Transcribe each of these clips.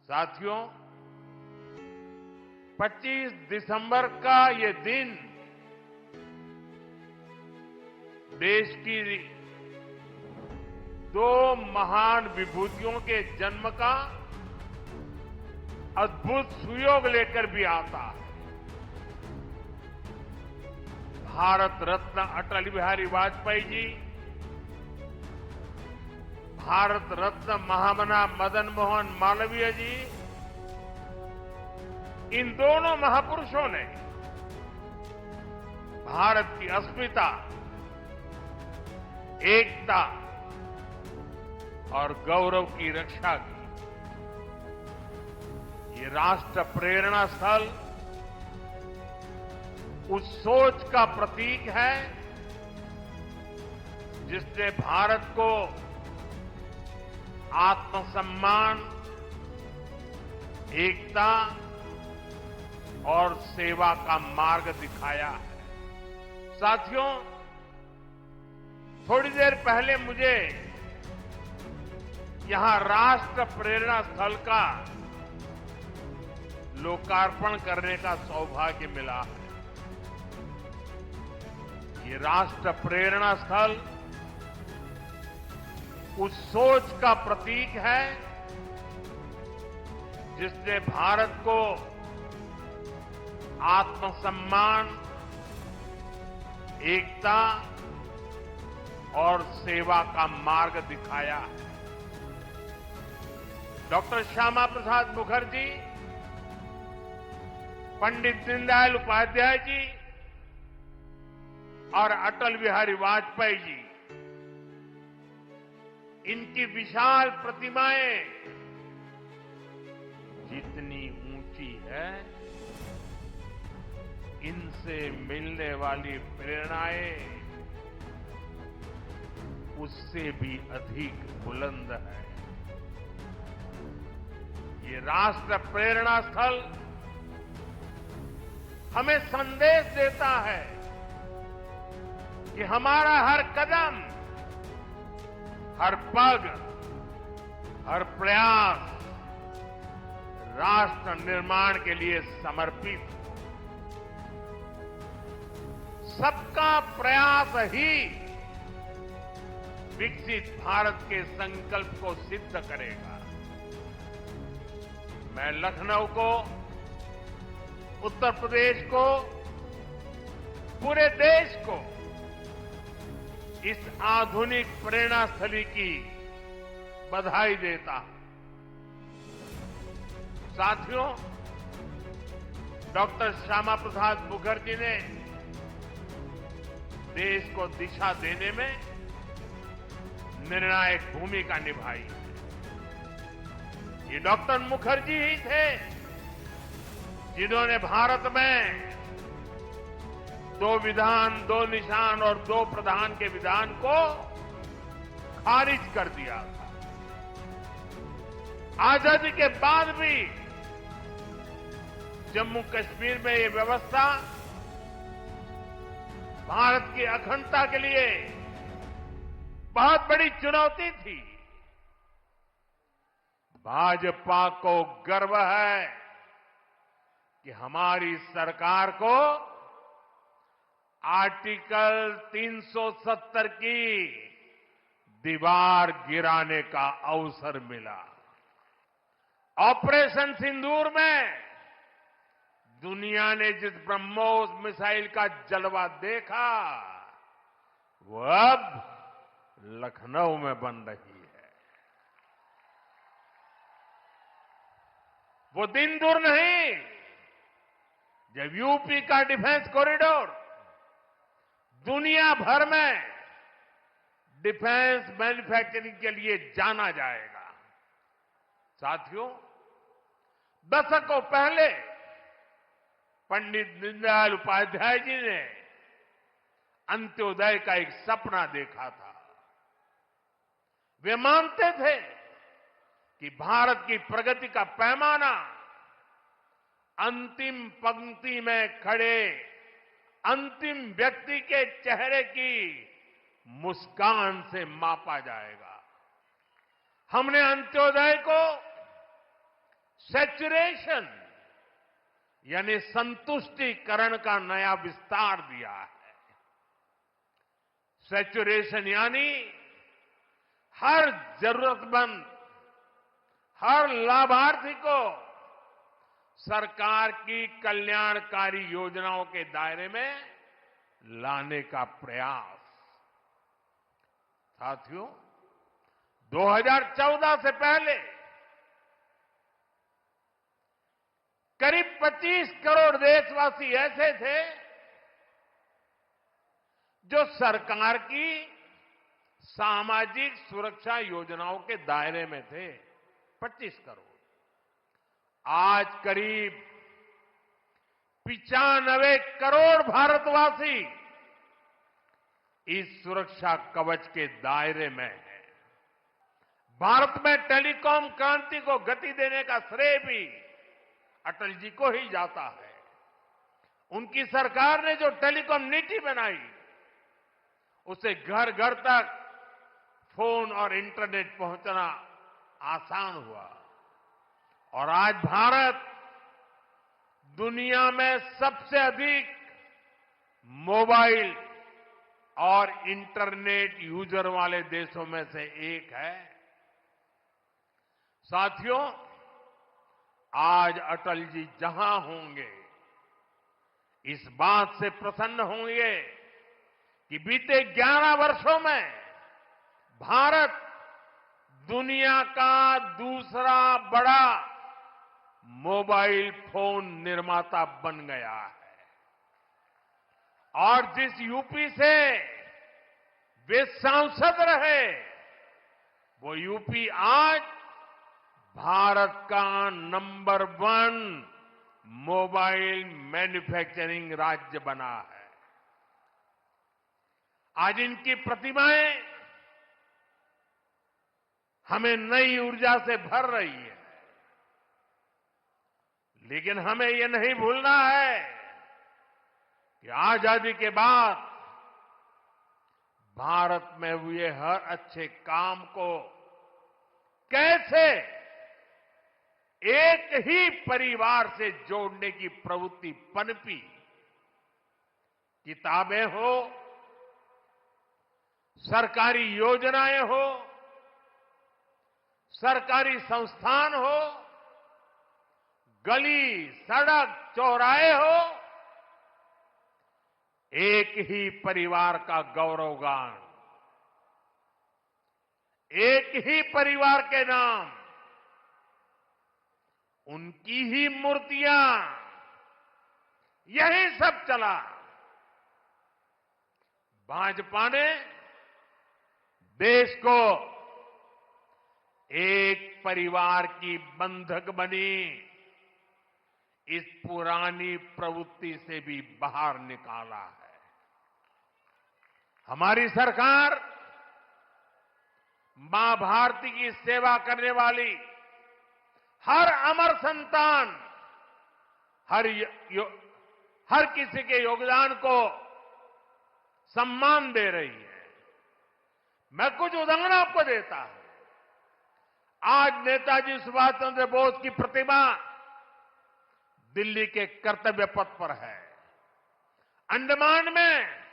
साथियों, 25 दिसंबर का ये दिन देश की दो महान विभूतियों के जन्म का अद्भुत सुयोग लेकर भी आता है। भारत रत्न अटल बिहारी वाजपेयी जी, भारत रत्न महामना मदन मोहन मालवीय जी, इन दोनों महापुरुषों ने भारत की अस्मिता, एकता और गौरव की रक्षा की। ये राष्ट्र प्रेरणा स्थल उस सोच का प्रतीक है जिसने भारत को आत्मसम्मान, एकता और सेवा का मार्ग दिखाया है। साथियों, थोड़ी देर पहले मुझे यहां राष्ट्र प्रेरणा स्थल का लोकार्पण करने का सौभाग्य मिला है। ये राष्ट्र प्रेरणा स्थल उस सोच का प्रतीक है जिसने भारत को आत्मसम्मान, एकता और सेवा का मार्ग दिखाया है। डॉक्टर श्यामा प्रसाद मुखर्जी, पंडित दीनदयाल उपाध्याय जी और अटल बिहारी वाजपेयी जी, इनकी विशाल प्रतिमाएं जितनी ऊंची है, इनसे मिलने वाली प्रेरणाएं उससे भी अधिक बुलंद है। ये राष्ट्र प्रेरणा स्थल हमें संदेश देता है कि हमारा हर कदम, हर पग, हर प्रयास राष्ट्र निर्माण के लिए समर्पित हो। सबका प्रयास ही विकसित भारत के संकल्प को सिद्ध करेगा। मैं लखनऊ को, उत्तर प्रदेश को, पूरे देश को इस आधुनिक प्रेरणा स्थली की बधाई देता हूं। साथियों, डॉक्टर श्यामा प्रसाद मुखर्जी ने देश को दिशा देने में निर्णायक भूमिका निभाई। ये डॉक्टर मुखर्जी ही थे जिन्होंने भारत में 2 विधान, 2 निशान और 2 प्रधान के विधान को खारिज कर दिया था। आजादी के बाद भी जम्मू कश्मीर में ये व्यवस्था भारत की अखंडता के लिए बहुत बड़ी चुनौती थी। भाजपा को गर्व है कि हमारी सरकार को आर्टिकल 370 की दीवार गिराने का अवसर मिला। ऑपरेशन सिंदूर में दुनिया ने जिस ब्रह्मोस मिसाइल का जलवा देखा, वो अब लखनऊ में बन रही है। वो दिन दूर नहीं जब यूपी का डिफेंस कॉरिडोर दुनिया भर में डिफेंस मैन्युफैक्चरिंग के लिए जाना जाएगा। साथियों, दशकों पहले पंडित दीनदयाल उपाध्याय जी ने अंत्योदय का एक सपना देखा था। वे मानते थे कि भारत की प्रगति का पैमाना अंतिम पंक्ति में खड़े अंतिम व्यक्ति के चेहरे की मुस्कान से मापा जाएगा। हमने अंत्योदय को सैचुरेशन यानी संतुष्टिकरण का नया विस्तार दिया है। सैचुरेशन यानी हर जरूरतमंद, हर लाभार्थी को सरकार की कल्याणकारी योजनाओं के दायरे में लाने का प्रयास। साथियों, 2014 से पहले करीब 25 करोड़ देशवासी ऐसे थे जो सरकार की सामाजिक सुरक्षा योजनाओं के दायरे में थे। 25 करोड़। आज करीब 95 करोड़ भारतवासी इस सुरक्षा कवच के दायरे में हैं। भारत में टेलीकॉम क्रांति को गति देने का श्रेय भी अटल जी को ही जाता है। उनकी सरकार ने जो टेलीकॉम नीति बनाई, उससे घर घर तक फोन और इंटरनेट पहुंचना आसान हुआ और आज भारत दुनिया में सबसे अधिक मोबाइल और इंटरनेट यूजर वाले देशों में से एक है। साथियों, आज अटल जी जहां होंगे, इस बात से प्रसन्न होंगे कि बीते 11 वर्षों में भारत दुनिया का दूसरा बड़ा मोबाइल फोन निर्माता बन गया है। और जिस यूपी से वे सांसद रहे, वो यूपी आज भारत का नंबर 1 मोबाइल मैन्युफैक्चरिंग राज्य बना है। आज इनकी प्रतिमाएं हमें नई ऊर्जा से भर रही है। लेकिन हमें यह नहीं भूलना है कि आजादी के बाद भारत में हुए हर अच्छे काम को कैसे एक ही परिवार से जोड़ने की प्रवृत्ति पनपी। किताबें हो, सरकारी योजनाएं हो, सरकारी संस्थान हो, गली, सड़क, चौराहे हो, एक ही परिवार का गौरवगान, एक ही परिवार के नाम, उनकी ही मूर्तियां, यही सब चला। भाजपा ने देश को एक परिवार की बंधक बनी इस पुरानी प्रवृत्ति से भी बाहर निकाला है। हमारी सरकार मां भारती की सेवा करने वाली हर अमर संतान, हर किसी के योगदान को सम्मान दे रही है। मैं कुछ उदाहरण आपको देता हूं। आज नेताजी सुभाष चंद्र बोस की प्रतिमा दिल्ली के कर्तव्य पथ पर है। अंडमान में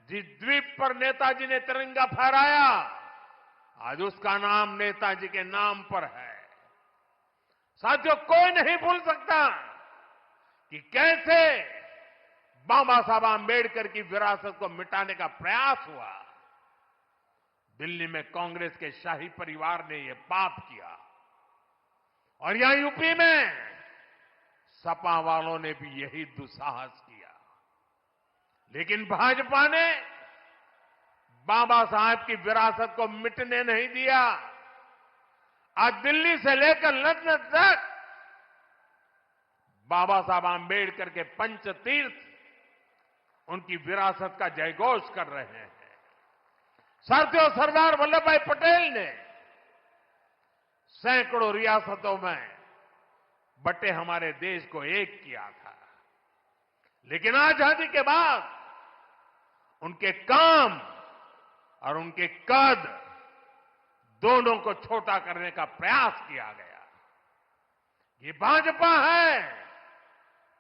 जिस द्वीप पर नेताजी ने तिरंगा फहराया, आज उसका नाम नेताजी के नाम पर है। साथियों, कोई नहीं भूल सकता कि कैसे बाबा साहब आंबेडकर की विरासत को मिटाने का प्रयास हुआ। दिल्ली में कांग्रेस के शाही परिवार ने यह पाप किया और यहां यूपी में सपा वालों ने भी यही दुस्साहस किया। लेकिन भाजपा ने बाबा साहब की विरासत को मिटने नहीं दिया। आज दिल्ली से लेकर लंदन तक बाबा साहब आंबेडकर के पंचतीर्थ उनकी विरासत का जयघोष कर रहे हैं। साथियों, सरदार वल्लभ भाई पटेल ने सैकड़ों रियासतों में बटे हमारे देश को एक किया था। लेकिन आजादी के बाद उनके काम और उनके कद दोनों को छोटा करने का प्रयास किया गया। ये भाजपा है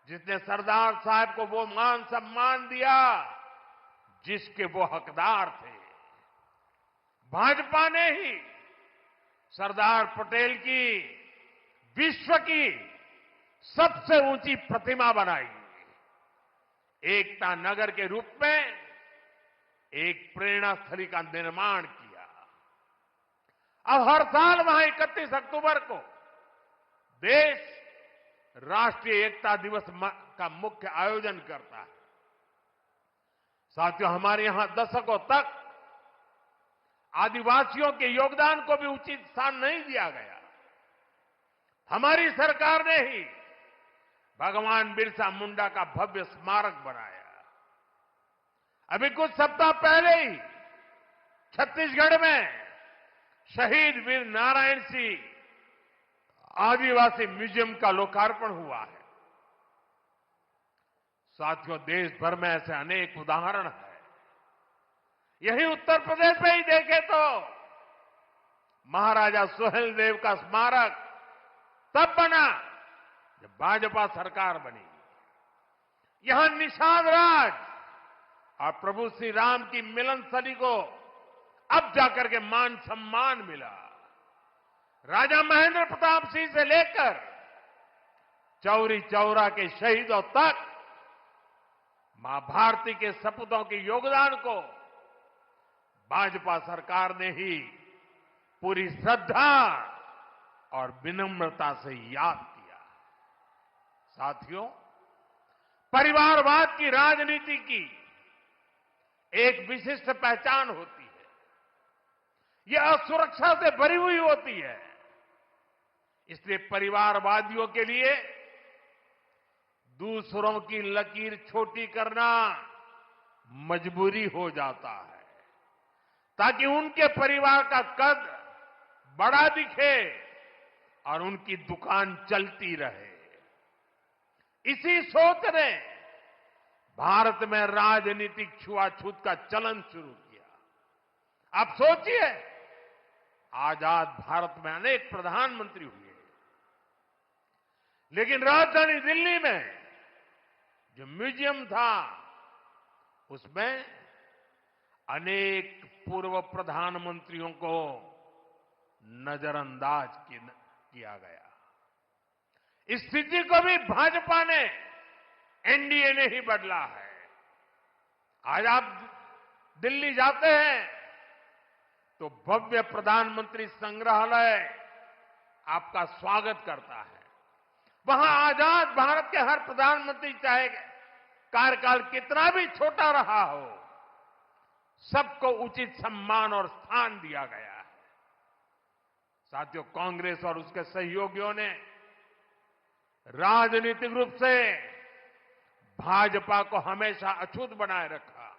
जिसने सरदार साहब को वो मान सम्मान दिया जिसके वो हकदार थे। भाजपा ने ही सरदार पटेल की विश्व की सबसे ऊंची प्रतिमा बनाई, एकता नगर के रूप में एक प्रेरणा स्थली का निर्माण किया। अब हर साल वहां 31 अक्टूबर को देश राष्ट्रीय एकता दिवस का मुख्य आयोजन करता है। साथियों, हमारे यहां दशकों तक आदिवासियों के योगदान को भी उचित स्थान नहीं दिया गया। हमारी सरकार ने ही भगवान बिरसा मुंडा का भव्य स्मारक बनाया। अभी कुछ सप्ताह पहले ही छत्तीसगढ़ में शहीद वीर नारायण सिंह आदिवासी म्यूजियम का लोकार्पण हुआ है। साथियों, देश भर में ऐसे अनेक उदाहरण हैं। यही उत्तर प्रदेश में ही देखें तो महाराजा सुहेलदेव का स्मारक तब बना जब भाजपा सरकार बनी। यहां निषाद राज और प्रभु श्री राम की मिलन स्थली को अब जाकर के मान सम्मान मिला। राजा महेंद्र प्रताप सिंह से लेकर चौरी चौरा के शहीदों तक मां भारती के सपूतों के योगदान को भाजपा सरकार ने ही पूरी श्रद्धा और विनम्रता से याद किया। साथियों, परिवारवाद की राजनीति की एक विशिष्ट पहचान होती है। यह असुरक्षा से भरी हुई होती है। इसलिए परिवारवादियों के लिए दूसरों की लकीर छोटी करना मजबूरी हो जाता है, ताकि उनके परिवार का कद बड़ा दिखे और उनकी दुकान चलती रहे। इसी सोच ने भारत में राजनीतिक छुआछूत का चलन शुरू किया। आप सोचिए, आजाद भारत में अनेक प्रधानमंत्री हुए, लेकिन राजधानी दिल्ली में जो म्यूजियम था उसमें अनेक पूर्व प्रधानमंत्रियों को नजरअंदाज किया गया। इस स्थिति को भी भाजपा ने, एनडीए ने ही बदला है। आज आप दिल्ली जाते हैं तो भव्य प्रधानमंत्री संग्रहालय आपका स्वागत करता है। वहां आजाद भारत के हर प्रधानमंत्री, चाहे कार्यकाल कितना भी छोटा रहा हो, सबको उचित सम्मान और स्थान दिया गया है। साथियों, कांग्रेस और उसके सहयोगियों ने राजनीतिक रूप से भाजपा को हमेशा अछूत बनाए रखा,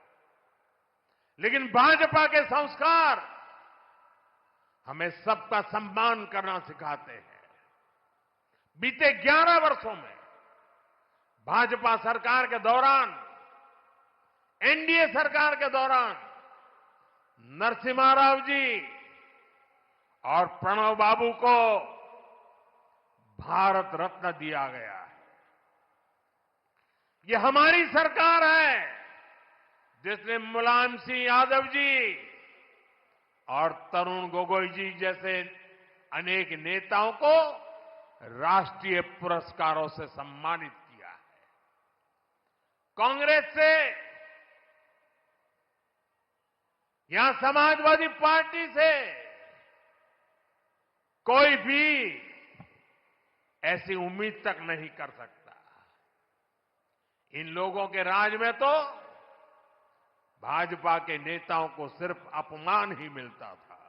लेकिन भाजपा के संस्कार हमें सबका सम्मान करना सिखाते हैं। बीते 11 वर्षों में भाजपा सरकार के दौरान, एनडीए सरकार के दौरान नरसिम्हा राव जी और प्रणब बाबू को भारत रत्न दिया गया है। ये हमारी सरकार है जिसने मुलायम सिंह यादव जी और तरुण गोगोई जी जैसे अनेक नेताओं को राष्ट्रीय पुरस्कारों से सम्मानित किया है। कांग्रेस से, यहां समाजवादी पार्टी से कोई भी ऐसी उम्मीद तक नहीं कर सकता। इन लोगों के राज में तो भाजपा के नेताओं को सिर्फ अपमान ही मिलता था।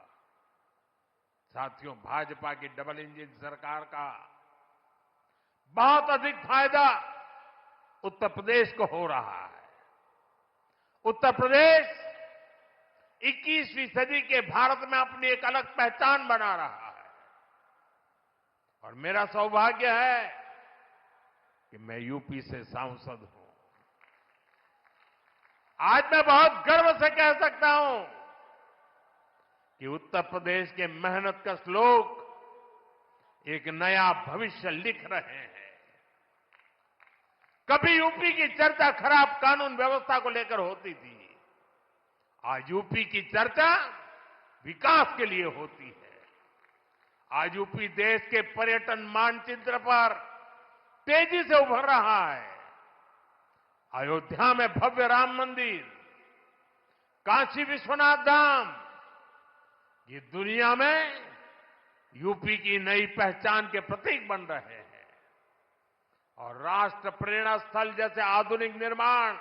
साथियों, भाजपा की डबल इंजन सरकार का बहुत अधिक फायदा उत्तर प्रदेश को हो रहा है। उत्तर प्रदेश 21वीं सदी के भारत में अपनी एक अलग पहचान बना रहा है और मेरा सौभाग्य है कि मैं यूपी से सांसद हूं। आज मैं बहुत गर्व से कह सकता हूं कि उत्तर प्रदेश के मेहनतकश लोग एक नया भविष्य लिख रहे हैं। कभी यूपी की चर्चा खराब कानून व्यवस्था को लेकर होती थी, आज यूपी की चर्चा विकास के लिए होती है। आज यूपी देश के पर्यटन मानचित्र पर तेजी से उभर रहा है। अयोध्या में भव्य राम मंदिर, काशी विश्वनाथ धाम, ये दुनिया में यूपी की नई पहचान के प्रतीक बन रहे हैं। और राष्ट्र प्रेरणा स्थल जैसे आधुनिक निर्माण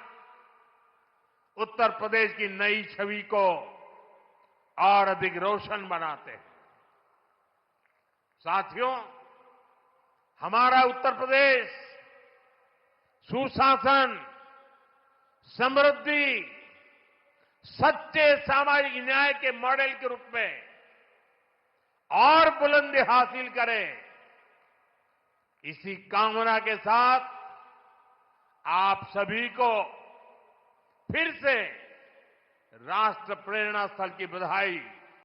उत्तर प्रदेश की नई छवि को और अधिक रोशन बनाते हैं। साथियों, हमारा उत्तर प्रदेश सुशासन, समृद्धि, सच्चे सामाजिक न्याय के मॉडल के रूप में और बुलंदी हासिल करे, इसी कामना के साथ आप सभी को फिर से राष्ट्र प्रेरणा स्थल की बधाई।